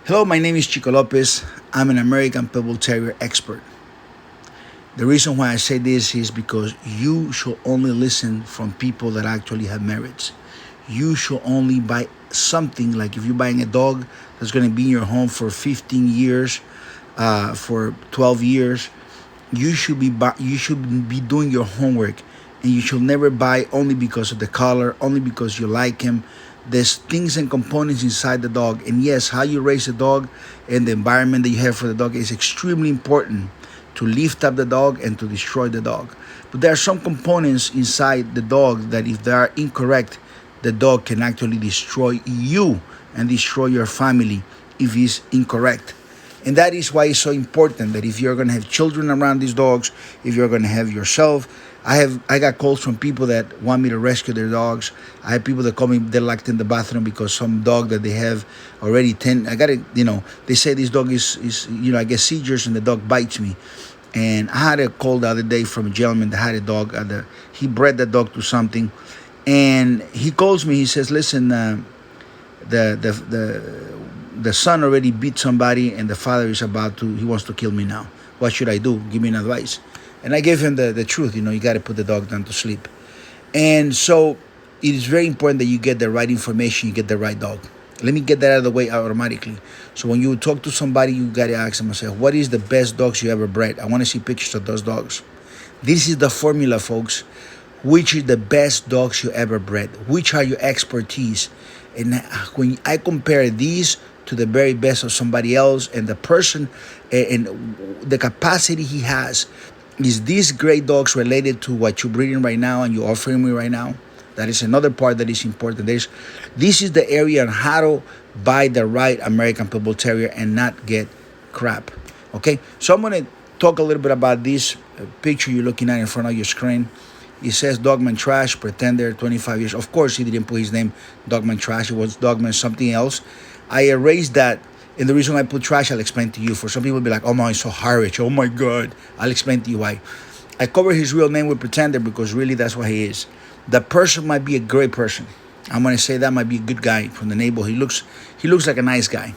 Hello, my name is Chico López. I'm an American Pitbull Terrier expert. The reason why I say this is because you should only listen from people that actually have merits. You should only buy something, like if you're buying a dog that's going to be in your home for 15 years, for 12 years, you should be doing your homework, and you should never buy only because of the color, only because you like him. There's things and components inside the dog, and yes, how you raise a dog and the environment that you have for the dog is extremely important to lift up the dog and to destroy the dog. But there are some components inside the dog that, if they are incorrect, the dog can actually destroy you and destroy your family if it's incorrect. And that is why it's so important that if you're going to have children around these dogs, if you're going to have yourself, I got calls from people that want me to rescue their dogs. I have people that call me, they're locked in the bathroom because some dog that they have already 10, I got to, they say this dog is I get seizures and the dog bites me. And I had a call the other day from a gentleman that had a dog. He bred the dog to something. And he calls me, he says, listen, the son already beat somebody and the father he wants to kill me now. What should I do? Give me an advice. And I gave him the truth. You got to put the dog down to sleep. And so it is very important that you get the right information, you get the right dog. Let me get that out of the way automatically. So when you talk to somebody, you got to ask them, what is the best dogs you ever bred? I want to see pictures of those dogs. This is the formula, folks. Which is the best dogs you ever bred? Which are your expertise? And when I compare these to the very best of somebody else, and the person and the capacity he has, is these great dogs related to what you're breeding right now and you're offering me right now? That is another part that is important. This is the area on how to buy the right American Pitbull Terrier and not get crap. Okay, so I'm going to talk a little bit about this picture you're looking at in front of your screen. It says Dogman Trash, Pretender, 25 years. Of course, he didn't put his name Dogman Trash. It was Dogman something else. I erased that. And the reason I put trash, I'll explain to you. For some people, be like, oh my, it's so harsh. Oh my God. I'll explain to you why. I cover his real name with Pretender because really that's what he is. The person might be a great person. I'm going to say that might be a good guy from the neighborhood. He looks like a nice guy,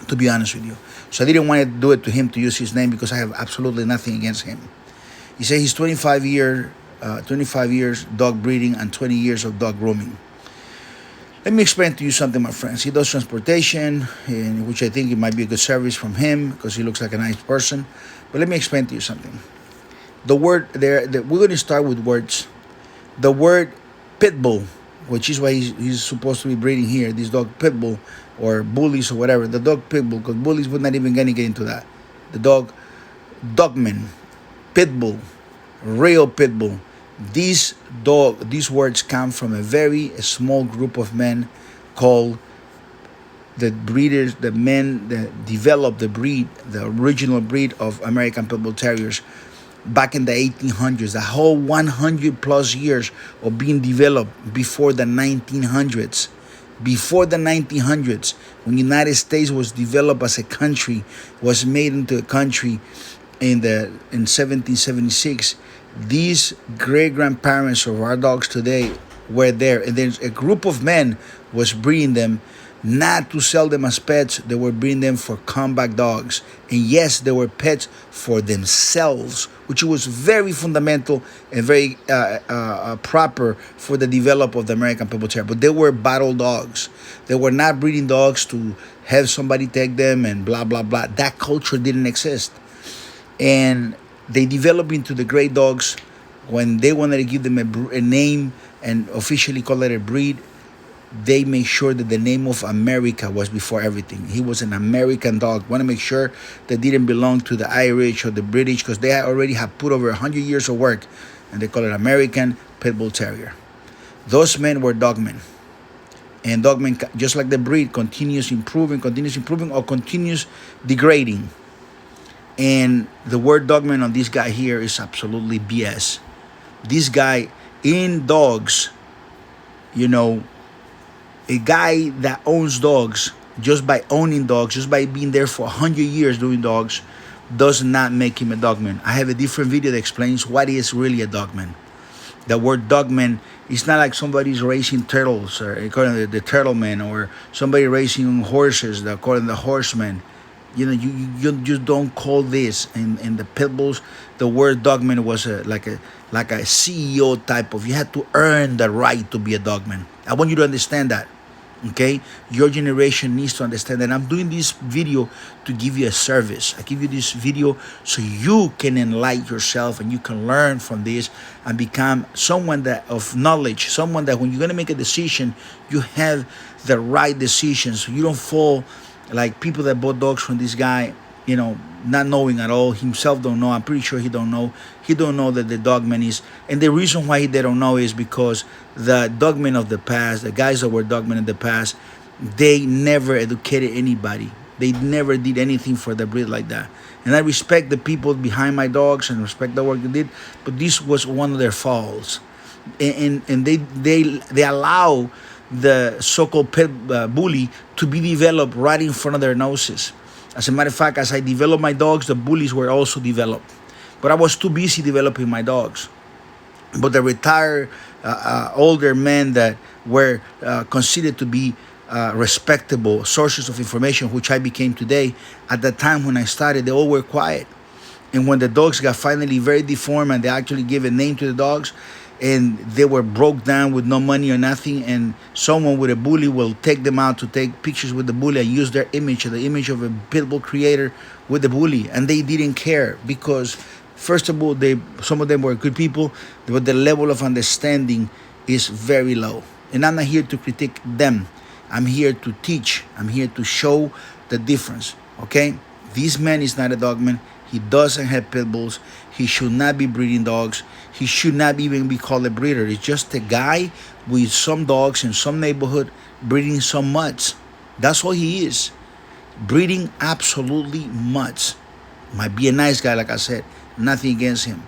to be honest with you. So I didn't want to do it to him to use his name because I have absolutely nothing against him. He said he's 25 years dog breeding and 20 years of dog grooming. Let me explain to you something, my friends. He does transportation, in which I think it might be a good service from him because he looks like a nice person. But let me explain to you something. The word there, we're going to start with words. The word Pitbull, which is why he's supposed to be breeding here, this dog Pitbull, or bullies or whatever. The dog Pitbull, because bullies would not even going to get into that. The dog Dogman, Pitbull, real Pitbull. These words come from a very small group of men called the breeders, the men that developed the breed, the original breed of American Pitbull Terriers back in the 1800s. The whole 100 plus years of being developed before the 1900s. Before the 1900s, when the United States was developed as a country, was made into a country in 1776. These great-grandparents of our dogs today were there. And there's a group of men was breeding them not to sell them as pets. They were breeding them for comeback dogs. And yes, they were pets for themselves, which was very fundamental and very proper for the development of the American Pitbull Terrier. But they were battle dogs. They were not breeding dogs to have somebody take them and blah, blah, blah. That culture didn't exist. And they developed into the great dogs. When they wanted to give them a name and officially call it a breed, they made sure that the name of America was before everything. He was an American dog. Want to make sure that didn't belong to the Irish or the British, because they already have put over 100 years of work, and they call it American Pitbull Terrier. Those men were Dogmen. And Dogman, just like the breed, continues improving, or continues degrading. And the word Dogman on this guy here is absolutely BS. This guy in dogs, a guy that owns dogs, just by owning dogs, just by being there for 100 years doing dogs, does not make him a dogman. I have a different video that explains what is really a dogman. The word dogman is not like somebody's raising turtles, or according to the turtle man, or somebody raising horses, according to the horseman. You just don't call this in the pit bulls. The word dogman was like a CEO type of. You had to earn the right to be a dogman. I want you to understand that. Okay, your generation needs to understand that. I'm doing this video to give you a service. I give you this video so you can enlighten yourself and you can learn from this and become someone that of knowledge, someone that when you're going to make a decision, you have the right decision, so you don't fall like people that bought dogs from this guy, not knowing at all. Himself don't know. I'm pretty sure he don't know. He don't know that the dogman is. And the reason why they don't know is because the dogmen of the past, the guys that were dogmen in the past, they never educated anybody. They never did anything for the breed like that. And I respect the people behind my dogs and respect the work they did, but this was one of their faults. And they allow the so-called pit bully to be developed right in front of their noses. As a matter of fact, as I developed my dogs, the bullies were also developed. But I was too busy developing my dogs. But the retired older men that were considered to be respectable sources of information, which I became today, at the time when I started, they all were quiet. And when the dogs got finally very deformed and they actually gave a name to the dogs, and they were broke down with no money or nothing, and someone with a bully will take them out to take pictures with the bully and use their image, the image of a Pitbull creator with the bully, and they didn't care because, first of all, some of them were good people, but the level of understanding is very low. And I'm not here to critique them. I'm here to teach. I'm here to show the difference, okay? This man is not a dogman. He doesn't have pit bulls. He should not be breeding dogs. He should not even be called a breeder. It's just a guy with some dogs in some neighborhood breeding some mutts. That's all he is. Breeding absolutely mutts. Might be a nice guy, like I said. Nothing against him.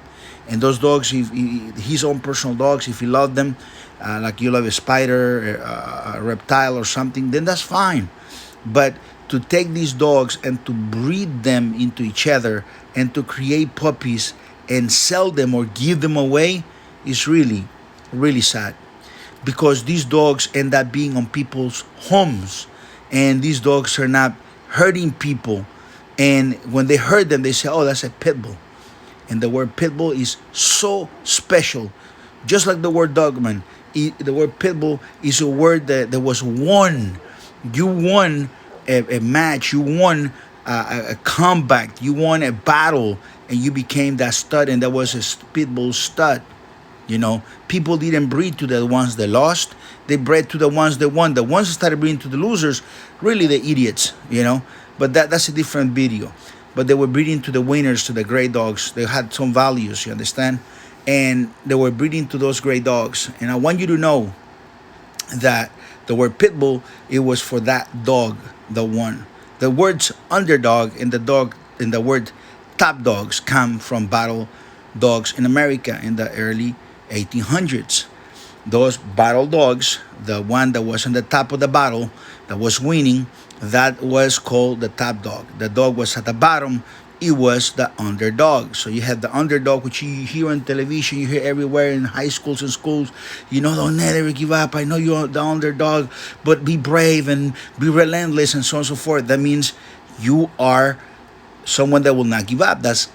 And those dogs, his own personal dogs, if he loved them, like you love a spider, a reptile or something, then that's fine. But to take these dogs and to breed them into each other and to create puppies and sell them or give them away is really, really sad. Because these dogs end up being on people's homes, and these dogs are not hurting people. And when they hurt them, they say, oh, that's a pit bull. And the word pit bull is so special. Just like the word dogman, the word pit bull is a word that was won. You won a match, you won a combat, you won a battle, and you became that stud, and that was a pit bull stud. People didn't breed to the ones they lost. They bred to the ones they won. The ones that started breeding to the losers, really the idiots, But that's a different video. But they were breeding to the winners, to the great dogs. They had some values, you understand? And they were breeding to those great dogs. And I want you to know that the word pit bull, it was for that dog, the one. The words underdog and the word top dogs come from battle dogs in America in the early 1800s. Those battle dogs, the one that was on the top of the battle, that was winning, that was called the top dog. The dog was at the bottom, it was the underdog. So you have the underdog, which you hear on television, you hear everywhere in high schools and schools. Don't never give up. I know you're the underdog, but be brave and be relentless and so on and so forth. That means you are someone that will not give up. That's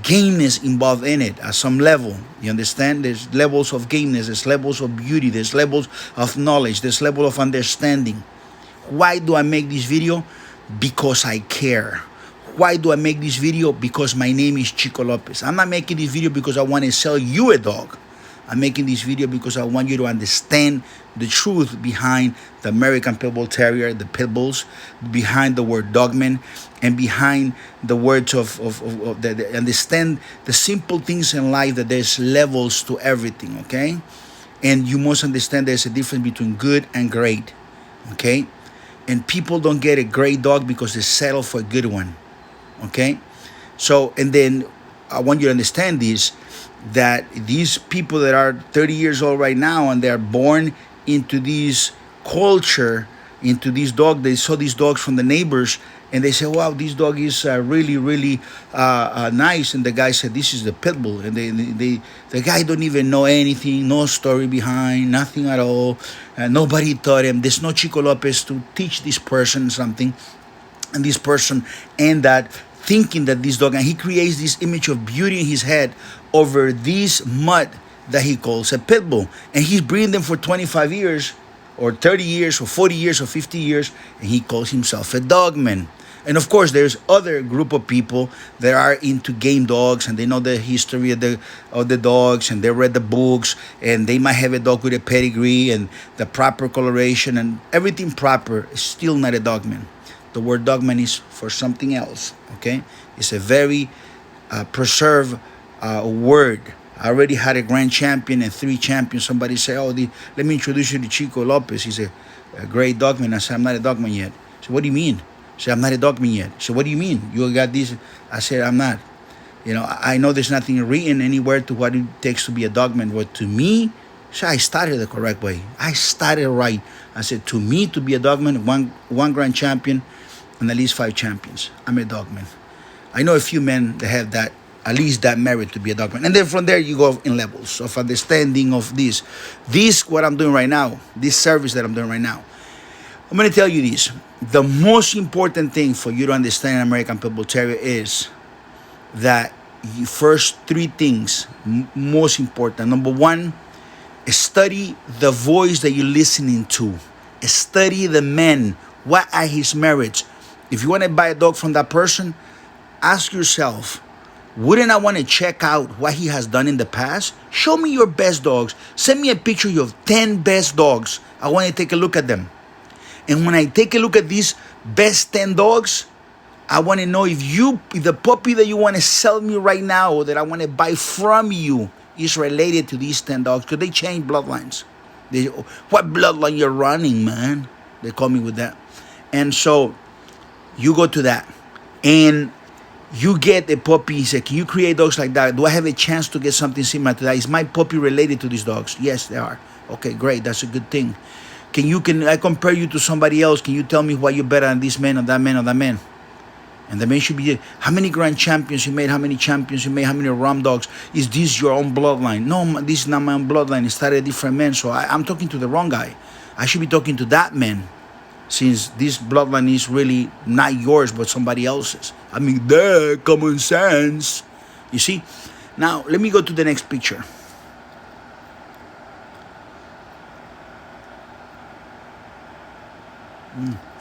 gameness involved in it at some level. You understand? There's levels of gameness, there's levels of beauty, there's levels of knowledge, there's level of understanding. Why do I make this video? Because I care. Why do I make this video? Because my name is Chico López. I'm not making this video because I want to sell you a dog. I'm making this video because I want you to understand the truth behind the American Pit Bull Terrier, the Pit Bulls, behind the word dogman, and behind the words of understand the simple things in life, that there's levels to everything, okay? And you must understand there's a difference between good and great, okay? And people don't get a great dog because they settle for a good one, okay? So, and then I want you to understand this, that these people that are 30 years old right now and they're born into this culture, into this dog. They saw these dogs from the neighbors, and they said, wow, this dog is really, really nice. And the guy said, this is the Pitbull. And the guy don't even know anything, no story behind, nothing at all. Nobody taught him. There's no Chico Lopez to teach this person something. And this person and that thinking that this dog, and he creates this image of beauty in his head over this mud that he calls a Pitbull. And he's breeding them for 25 years or 30 years or 40 years or 50 years, and he calls himself a Dogman. And of course, there's other group of people that are into game dogs, and they know the history of the dogs, and they read the books, and they might have a dog with a pedigree and the proper coloration and everything proper. Is still not a Dogman. The word Dogman is for something else. Okay, it's a very preserved word. I already had a grand champion and 3 champions. Somebody say, oh, let me introduce you to Chico Lopez. He's a great Dogman. I said, I'm not a Dogman yet. So what do you mean? I said, I'm not a Dogman yet. So what do you mean? You got this? I said, I'm not. You know, I know there's nothing written anywhere to what it takes to be a Dogman. But to me, so I started the correct way. I started right. I said, to me, to be a Dogman, one grand champion and at least 5 champions. I'm a Dogman. I know a few men that have that, at least that merit to be a Dogman. And then from there, you go in levels of understanding of this. This, what I'm doing right now, this service that I'm doing right now. I'm going to tell you this. The most important thing for you to understand American Pitbull Terrier is that the first 3 things, most important. Number 1, study the voice that you're listening to. Study the man. What are his merits? If you want to buy a dog from that person, ask yourself, wouldn't I want to check out what he has done in the past? Show me your best dogs. Send me a picture of 10 best dogs. I want to take a look at them. And when I take a look at these best 10 dogs, I want to know if the puppy that you want to sell me right now or that I want to buy from you is related to these 10 dogs. Because they change bloodlines. What bloodline you're running, man? They call me with that. And so you go to that. And you get a puppy. He said, can you create dogs like that? Do I have a chance to get something similar to that? Is my puppy related to these dogs? Yes, they are. Okay, great. That's a good thing. Can I compare you to somebody else? Can you tell me why you're better than this man or that man or that man? And the man should be, how many grand champions you made? How many champions you made? How many ram dogs? Is this your own bloodline? No, this is not my own bloodline. It started a different man. So I'm talking to the wrong guy. I should be talking to that man, since this bloodline is really not yours but somebody else's. I mean, common sense. You see? Now, let me go to the next picture.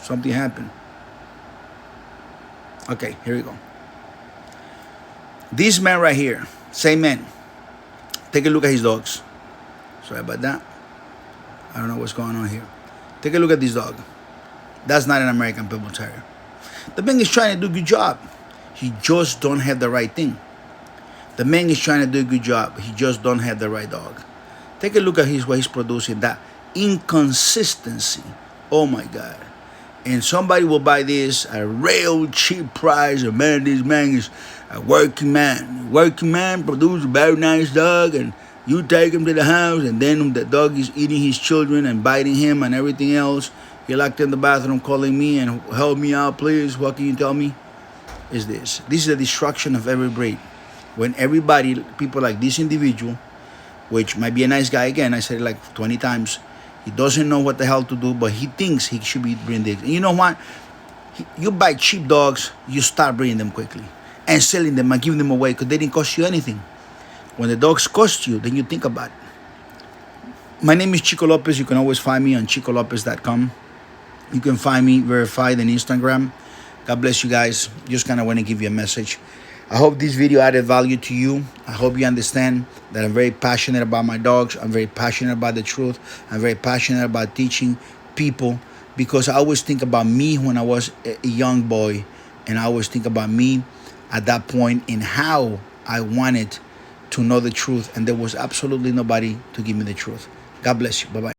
Something happened. Okay, here we go. This man right here, same man. Take a look at his dogs. Sorry about that. I don't know what's going on here. Take a look at this dog. That's not an American Pitbull Terrier. The man is trying to do a good job. He just don't have the right thing. The man is trying to do a good job. He just don't have the right dog. Take a look at what he's producing. That inconsistency. Oh my God. And somebody will buy this at a real cheap price. And man, this man is a working man. Working man produces a very nice dog, and you take him to the house, and then the dog is eating his children and biting him and everything else. You're locked in the bathroom calling me and help me out, please. What can you tell me? Is this. This is the destruction of every breed. When everybody, people like this individual, which might be a nice guy, again, I said it like 20 times, he doesn't know what the hell to do, but he thinks he should be breeding dogs. And you know what? You buy cheap dogs, you start breeding them quickly and selling them and giving them away because they didn't cost you anything. When the dogs cost you, then you think about it. My name is Chico Lopez. You can always find me on chicolopez.com. You can find me verified on Instagram. God bless you guys. Just kind of want to give you a message. I hope this video added value to you. I hope you understand that I'm very passionate about my dogs. I'm very passionate about the truth. I'm very passionate about teaching people, because I always think about me when I was a young boy, and I always think about me at that point and how I wanted to know the truth, and there was absolutely nobody to give me the truth. God bless you. Bye-bye.